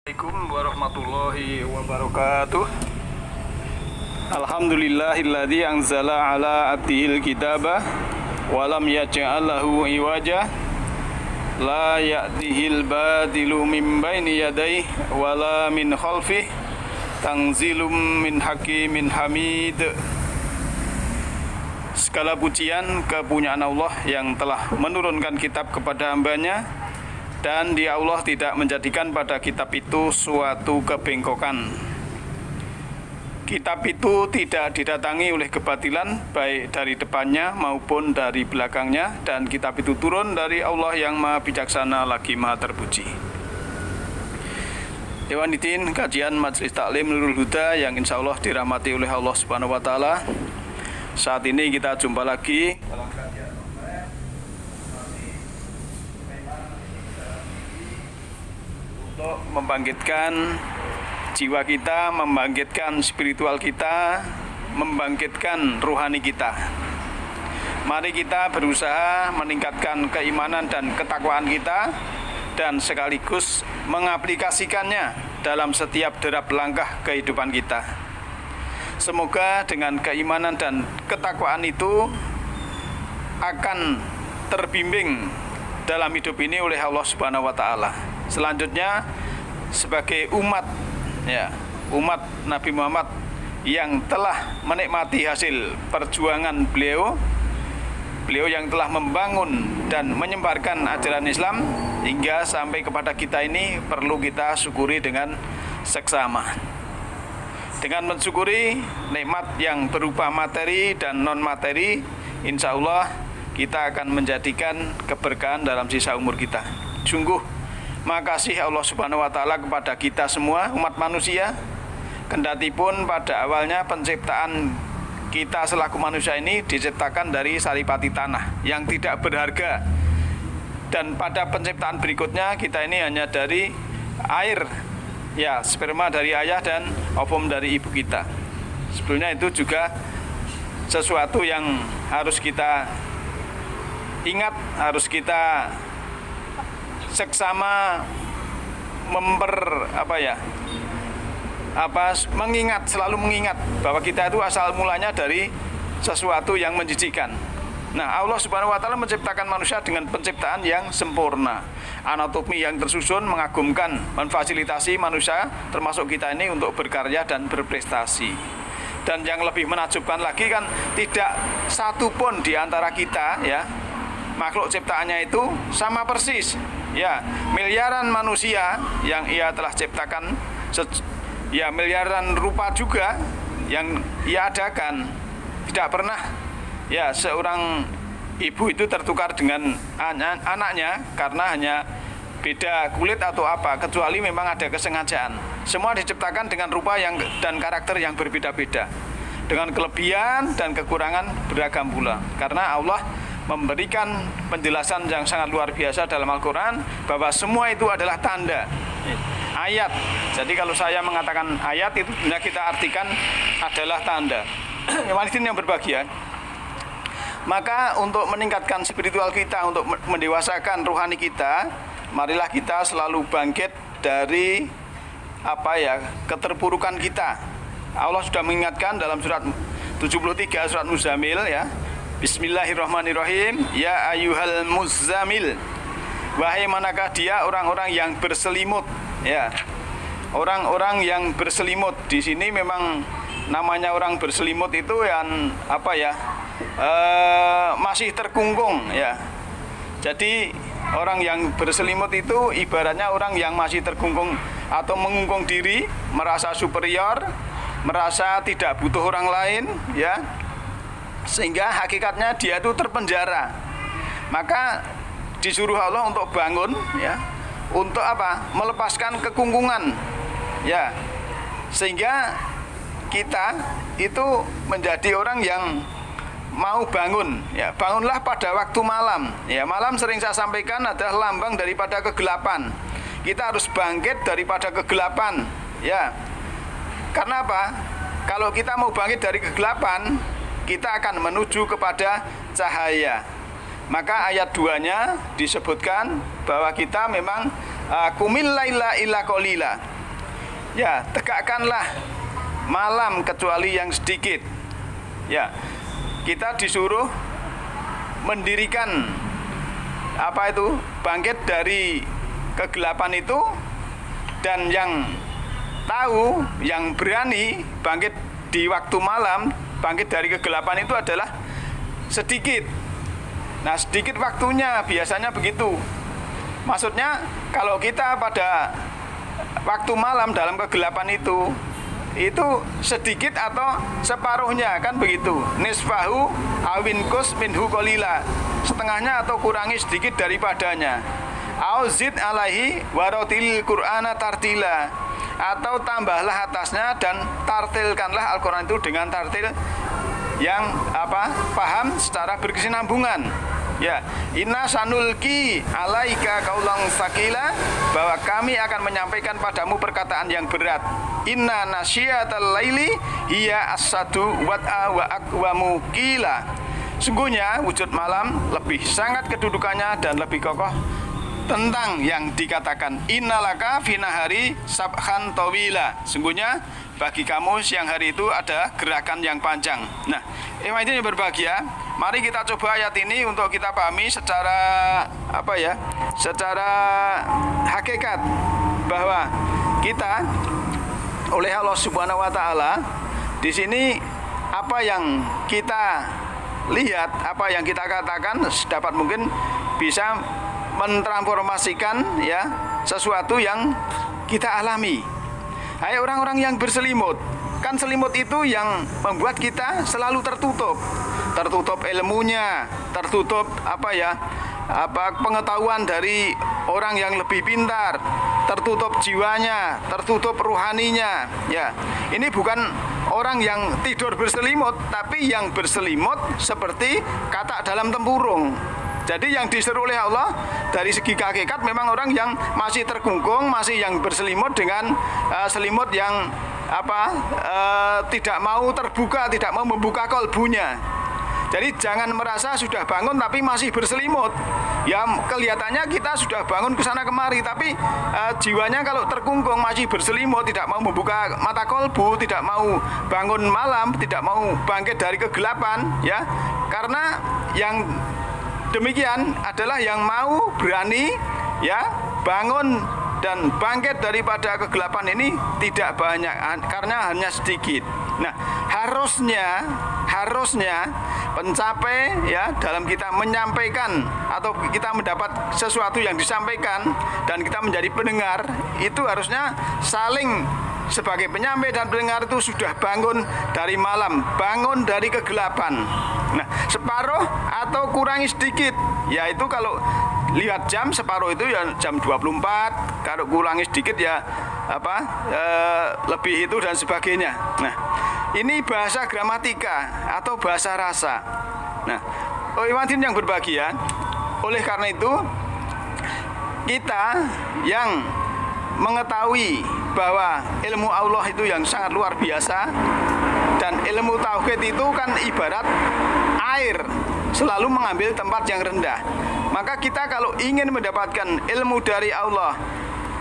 Assalamualaikum warahmatullahi wabarakatuh. Alhamdulillahilladzi anzala ala abdihil kitaba wa lam yaj'al lahu iwaja la ya'tihil batilu min baini yadayhi wa la min khalfihi tanzilum min hakimin hamid. Segala pujian kepunyaan Allah yang telah menurunkan kitab kepada hambanya, dan dia Allah tidak menjadikan pada kitab itu suatu kebengkokan. Kitab itu tidak didatangi oleh kebatilan, baik dari depannya maupun dari belakangnya, dan kitab itu turun dari Allah yang maha bijaksana lagi maha terpuji. Ikhwaniddin, kajian Majelis Taklim Nurul Huda yang insya Allah dirahmati oleh Allah Subhanahu wa Ta'ala. Saat ini kita jumpa lagi dalam kajian untuk membangkitkan jiwa kita, membangkitkan spiritual kita, membangkitkan rohani kita. Mari kita berusaha meningkatkan keimanan dan ketakwaan kita, dan sekaligus mengaplikasikannya dalam setiap derap langkah kehidupan kita. Semoga dengan keimanan dan ketakwaan itu akan terbimbing dalam hidup ini oleh Allah Subhanahu wa Ta'ala. Selanjutnya, sebagai umat Nabi Muhammad yang telah menikmati hasil perjuangan beliau yang telah membangun dan menyebarkan ajaran Islam hingga sampai kepada kita ini, perlu kita syukuri dengan seksama. Dengan mensyukuri nikmat yang berupa materi dan non materi, insya Allah kita akan menjadikan keberkahan dalam sisa umur kita. Sungguh makasih Allah Subhanahu wa Ta'ala kepada kita semua umat manusia. Kendatipun pada awalnya penciptaan kita selaku manusia ini diciptakan dari saripati tanah yang tidak berharga, dan pada penciptaan berikutnya kita ini hanya dari air, sperma dari ayah dan ovum dari ibu kita. Sebelumnya itu juga sesuatu yang harus kita ingat, harus kita seksama selalu mengingat bahwa kita itu asal mulanya dari sesuatu yang menjijikkan. Nah, Allah Subhanahu wa Ta'ala menciptakan manusia dengan penciptaan yang sempurna, anatomi yang tersusun, mengagumkan, memfasilitasi manusia termasuk kita ini untuk berkarya dan berprestasi. Dan yang lebih menakjubkan lagi kan, tidak satu pun di antara kita makhluk ciptaannya itu sama persis. Miliaran manusia yang ia telah ciptakan, miliaran rupa juga yang ia adakan. Tidak pernah seorang ibu itu tertukar dengan anaknya karena hanya beda kulit atau apa, kecuali memang ada kesengajaan. Semua diciptakan dengan rupa dan karakter yang berbeda-beda, dengan kelebihan dan kekurangan beragam pula. Karena Allah memberikan penjelasan yang sangat luar biasa dalam Al-Quran bahwa semua itu adalah tanda, ayat. Jadi kalau saya mengatakan ayat itu benar kita artikan adalah tanda. Yang berbahagia, maka untuk meningkatkan spiritual kita, untuk mendewasakan rohani kita, marilah kita selalu bangkit dari keterpurukan kita. Allah sudah mengingatkan dalam surat 73 surat Muzammil, Bismillahirrahmanirrahim, ya ayyuhal muzammil, wahai manakah dia orang-orang yang berselimut. Orang-orang yang berselimut di sini memang namanya orang berselimut itu yang masih terkungkung, Jadi orang yang berselimut itu ibaratnya orang yang masih terkungkung atau mengungkung diri, merasa superior, merasa tidak butuh orang lain, sehingga hakikatnya dia itu terpenjara. Maka disuruh Allah untuk bangun, untuk melepaskan kekungkungan, sehingga kita itu menjadi orang yang mau bangun, bangunlah pada waktu malam. Malam sering saya sampaikan adalah lambang daripada kegelapan. Kita harus bangkit daripada kegelapan, Karena apa? Kalau kita mau bangkit dari kegelapan, kita akan menuju kepada cahaya. Maka ayat 2-nya disebutkan bahwa kita memang kumil laila illa qalila. Ya, tegakkanlah malam kecuali yang sedikit. Ya, kita disuruh mendirikan bangkit dari kegelapan itu, dan yang tahu, yang berani bangkit di waktu malam, bangkit dari kegelapan itu adalah sedikit. Nah, sedikit waktunya biasanya begitu. Maksudnya kalau kita pada waktu malam dalam kegelapan itu sedikit atau separuhnya, kan begitu. Nisfahu awin kus minhu kolila, setengahnya atau kurangi sedikit daripadanya. Auzid alaihi warotil qur'ana tartila, atau tambahlah atasnya dan tartilkanlah Al-Quran itu dengan tartil yang paham secara berkesinambungan. Ya, inna sanulki alaika kaulang sakila, bahwa kami akan menyampaikan padamu perkataan yang berat. Inna nasyiatal laili hiya asadu wat'a wa aqwamu qila. Sungguhnya wujud malam lebih sangat kedudukannya dan lebih kokoh tentang yang dikatakan innalaka finahari sabhan tawila. Sungguhnya bagi kamu siang hari itu ada gerakan yang panjang. Nah, ini yang berbahagia, mari kita coba ayat ini untuk kita pahami secara secara hakikat, bahwa kita oleh Allah Subhanahu wa taala di sini apa yang kita lihat, apa yang kita katakan sedapat mungkin bisa mentransformasikan sesuatu yang kita alami. Hai orang-orang yang berselimut, kan selimut itu yang membuat kita selalu tertutup ilmunya, tertutup pengetahuan dari orang yang lebih pintar, tertutup jiwanya, tertutup ruhaninya. Ya, ini bukan orang yang tidur berselimut, tapi yang berselimut seperti katak dalam tempurung. Jadi yang disuruh oleh Allah dari segi hakikat memang orang yang masih terkungkung, masih yang berselimut dengan selimut yang tidak mau terbuka, tidak mau membuka kolbunya. Jadi jangan merasa sudah bangun tapi masih berselimut. Ya kelihatannya kita sudah bangun ke sana kemari, tapi jiwanya kalau terkungkung masih berselimut, tidak mau membuka mata kolbu, tidak mau bangun malam, tidak mau bangkit dari kegelapan, ya. Karena yang demikian adalah yang mau berani bangun dan bangkit daripada kegelapan ini tidak banyak, karena hanya sedikit. Nah, harusnya pencapai dalam kita menyampaikan atau kita mendapat sesuatu yang disampaikan dan kita menjadi pendengar, itu harusnya saling sebagai penyampai dan pendengar itu sudah bangun dari malam, bangun dari kegelapan. Nah, separuh atau kurangi sedikit, yaitu kalau lihat jam separuh itu jam 24, kalau kurangi sedikit lebih itu dan sebagainya. Nah, ini bahasa gramatika atau bahasa rasa. Nah, hadirin yang berbahagia, oleh karena itu kita yang mengetahui bahwa ilmu Allah itu yang sangat luar biasa, dan ilmu tauhid itu kan ibarat air selalu mengambil tempat yang rendah. Maka kita kalau ingin mendapatkan ilmu dari Allah,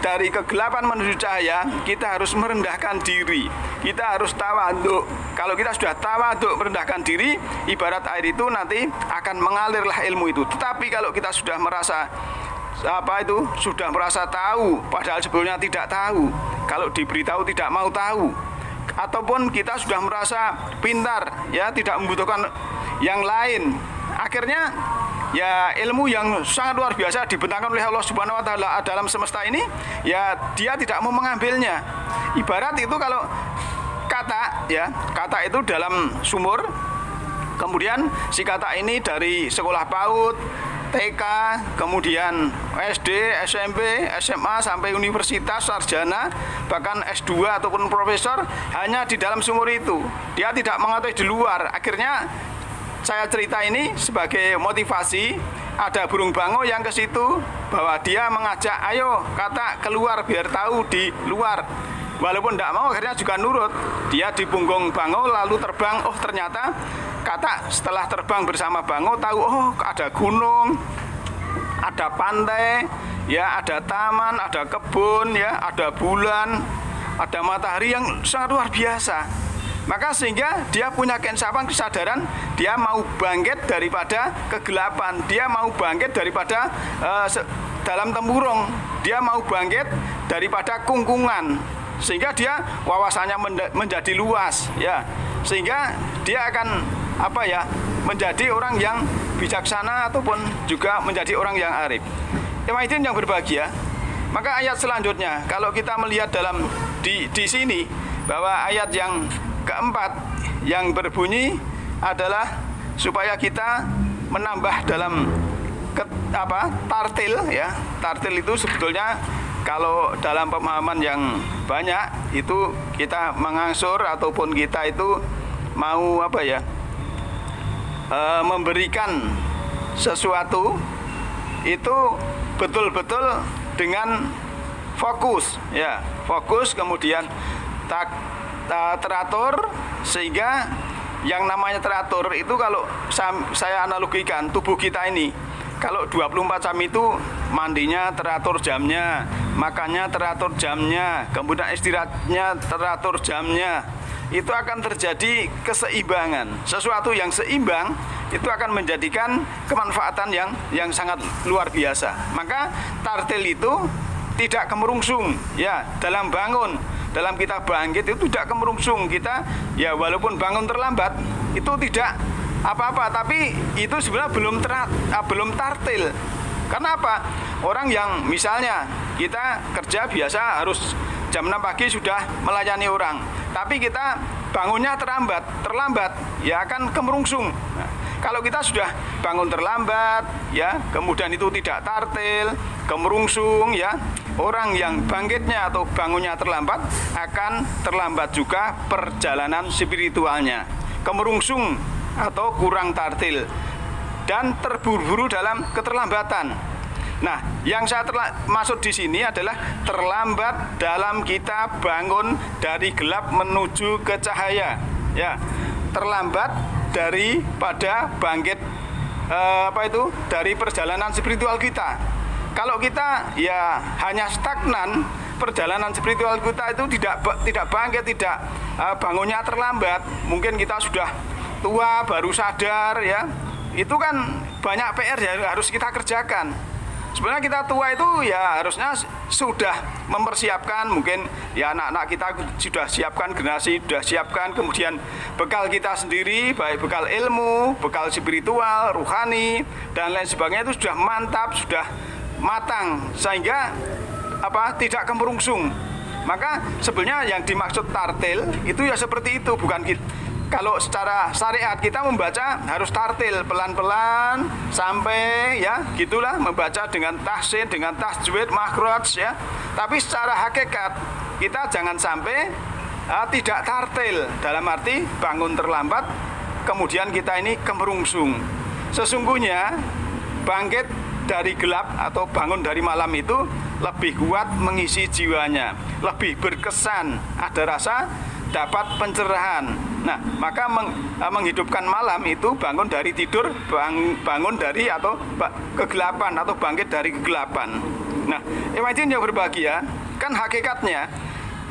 dari kegelapan menuju cahaya, kita harus merendahkan diri, kita harus tawaduk. Kalau kita sudah tawaduk, merendahkan diri, ibarat air itu nanti akan mengalirlah ilmu itu. Tetapi kalau kita sudah merasa sudah merasa tahu padahal sebelumnya tidak tahu, kalau diberitahu tidak mau tahu, ataupun kita sudah merasa pintar tidak membutuhkan yang lain, akhirnya ilmu yang sangat luar biasa dibentangkan oleh Allah Subhanahu wa taala dalam semesta ini, dia tidak mau mengambilnya. Ibarat itu kalau kata itu dalam sumur, kemudian si kata ini dari sekolah PAUD, TK, kemudian SD, SMP, SMA, sampai universitas, sarjana, bahkan S2 ataupun profesor, hanya di dalam sumur itu. Dia tidak mengetahui di luar. Akhirnya saya cerita ini sebagai motivasi. Ada burung bango yang ke situ, bahwa dia mengajak, ayo kata keluar biar tahu di luar. Walaupun tidak mau, akhirnya juga nurut. Dia di punggung bango lalu terbang. Oh, ternyata kata setelah terbang bersama bango tahu, oh ada gunung, ada pantai, ada taman, ada kebun, ada bulan, ada matahari yang sangat luar biasa. Maka sehingga dia punya keinsapan, kesadaran, dia mau bangkit daripada kegelapan, dia mau bangkit daripada dalam tempurung, dia mau bangkit daripada kungkungan, sehingga dia wawasannya menjadi luas, ya, sehingga dia akan menjadi orang yang bijaksana ataupun juga menjadi orang yang arif. Ikhwatin yang berbahagia, maka ayat selanjutnya kalau kita melihat dalam di sini bahwa ayat yang keempat yang berbunyi adalah supaya kita menambah dalam tartil, ya. Tartil itu sebetulnya kalau dalam pemahaman yang banyak itu kita mengangsur ataupun kita itu mau memberikan sesuatu itu betul-betul dengan fokus, ya, fokus, kemudian teratur, sehingga yang namanya teratur itu kalau saya analogikan tubuh kita ini, kalau 24 jam itu mandinya teratur jamnya, makannya teratur jamnya, kemudian istirahatnya teratur jamnya, itu akan terjadi keseimbangan. Sesuatu yang seimbang itu akan menjadikan kemanfaatan yang sangat luar biasa. Maka tartil itu tidak kemerungsung, ya, dalam bangun, dalam kita bangkit itu tidak kemerungsung. Kita ya walaupun bangun terlambat itu tidak apa-apa, tapi itu sebenarnya belum tartil. Karena apa? Orang yang misalnya kita kerja biasa harus jam 6 pagi sudah melayani orang, tapi kita bangunnya terlambat, ya akan kemerungsung. Nah, kalau kita sudah bangun terlambat, ya, kemudian itu tidak tartil, kemerungsung, ya, orang yang bangkitnya atau bangunnya terlambat akan terlambat juga perjalanan spiritualnya, kemerungsung atau kurang tartil dan terburu-buru dalam keterlambatan. Nah, yang saya maksud di sini adalah terlambat dalam kita bangun dari gelap menuju ke cahaya, ya, terlambat daripada bangkit dari perjalanan spiritual kita. Kalau kita ya hanya stagnan, perjalanan spiritual kita itu tidak bangkit, tidak bangunnya terlambat. Mungkin kita sudah tua baru sadar, ya. Itu kan banyak PR yang harus kita kerjakan. Sebenarnya kita tua itu ya harusnya sudah mempersiapkan, mungkin ya anak-anak kita sudah siapkan, generasi sudah siapkan, kemudian bekal kita sendiri, baik bekal ilmu, bekal spiritual, ruhani, dan lain sebagainya itu sudah mantap, sudah matang, sehingga tidak kemerungsung. Maka sebenarnya yang dimaksud tartil itu ya seperti itu, bukan kita. Kalau secara syariat kita membaca harus tartil, pelan-pelan sampai ya gitulah, membaca dengan tahsin, dengan tajwid, makhraj, ya. Tapi secara hakikat kita jangan sampai tidak tartil, dalam arti bangun terlambat kemudian kita ini kemerungsung. Sesungguhnya bangkit dari gelap atau bangun dari malam itu lebih kuat mengisi jiwanya, lebih berkesan, ada rasa dapat pencerahan. Nah, maka menghidupkan malam itu bangun dari tidur, bangun dari atau kegelapan atau bangkit dari kegelapan. Nah, imagine yang berbahagia, kan hakikatnya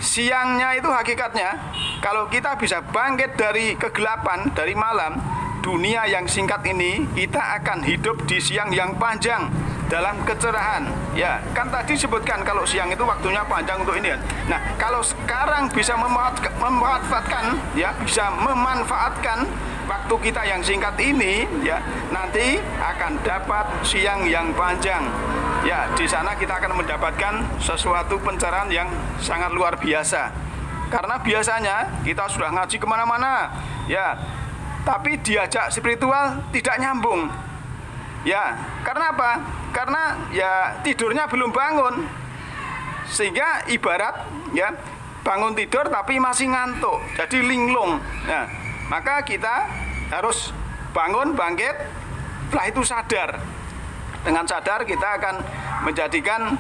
siangnya itu hakikatnya kalau kita bisa bangkit dari kegelapan, dari malam, dunia yang singkat ini kita akan hidup di siang yang panjang dalam kecerahan. Ya, kan tadi sebutkan kalau siang itu waktunya panjang untuk ini. Nah, kalau sekarang bisa memanfaatkan, ya, bisa memanfaatkan waktu kita yang singkat ini, ya, nanti akan dapat siang yang panjang. Ya, di sana kita akan mendapatkan sesuatu pencerahan yang sangat luar biasa. Karena biasanya kita sudah ngaji kemana-mana, ya, tapi diajak spiritual tidak nyambung. Ya, karena apa? Karena ya tidurnya belum bangun. Sehingga ibarat ya bangun tidur tapi masih ngantuk, jadi linglung. Nah, maka kita harus bangun, bangkit, setelah itu sadar. Dengan sadar kita akan menjadikan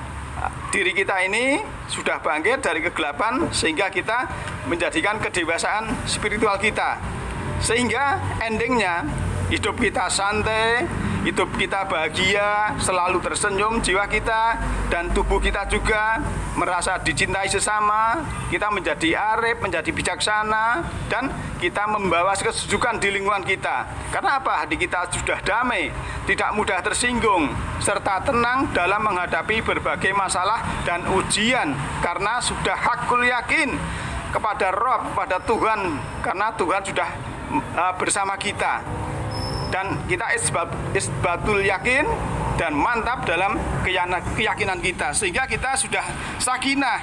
diri kita ini sudah bangkit dari kegelapan, sehingga kita menjadikan kedewasaan spiritual kita. Sehingga endingnya hidup kita santai, hidup kita bahagia, selalu tersenyum jiwa kita dan tubuh kita juga, merasa dicintai sesama, kita menjadi arif, menjadi bijaksana, dan kita membawa kesejukan di lingkungan kita. Karena apa? Hati kita sudah damai, tidak mudah tersinggung, serta tenang dalam menghadapi berbagai masalah dan ujian, karena sudah hakul yakin kepada Rob, kepada Tuhan, karena Tuhan sudah bersama kita. Dan kita isbatul yakin dan mantap dalam keyakinan kita, sehingga kita sudah sakinah.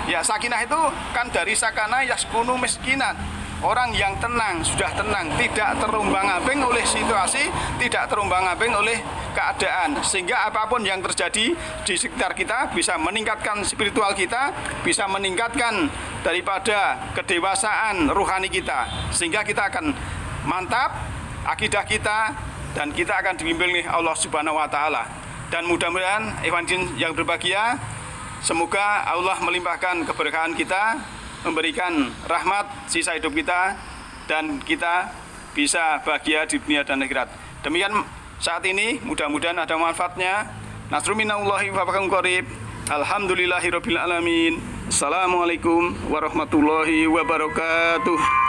Ya, sakinah itu kan dari sakana yaskunu miskinan, orang yang tenang, sudah tenang, tidak terombang-ambing oleh situasi, tidak terombang-ambing oleh keadaan, sehingga apapun yang terjadi di sekitar kita bisa meningkatkan spiritual kita, bisa meningkatkan daripada kedewasaan rohani kita, sehingga kita akan mantap akidah kita, dan kita akan dibimbing oleh Allah Subhanahu wa Ta'ala. Dan mudah-mudahan evangelis yang berbahagia, semoga Allah melimpahkan keberkahan kita, memberikan rahmat sisa hidup kita, dan kita bisa bahagia di dunia dan akhirat. Demikian saat ini, mudah-mudahan ada manfaatnya. Nasrun minallahi wa fathun qarib. Alhamdulillahirabbil alamin. Assalamualaikum warahmatullahi wabarakatuh.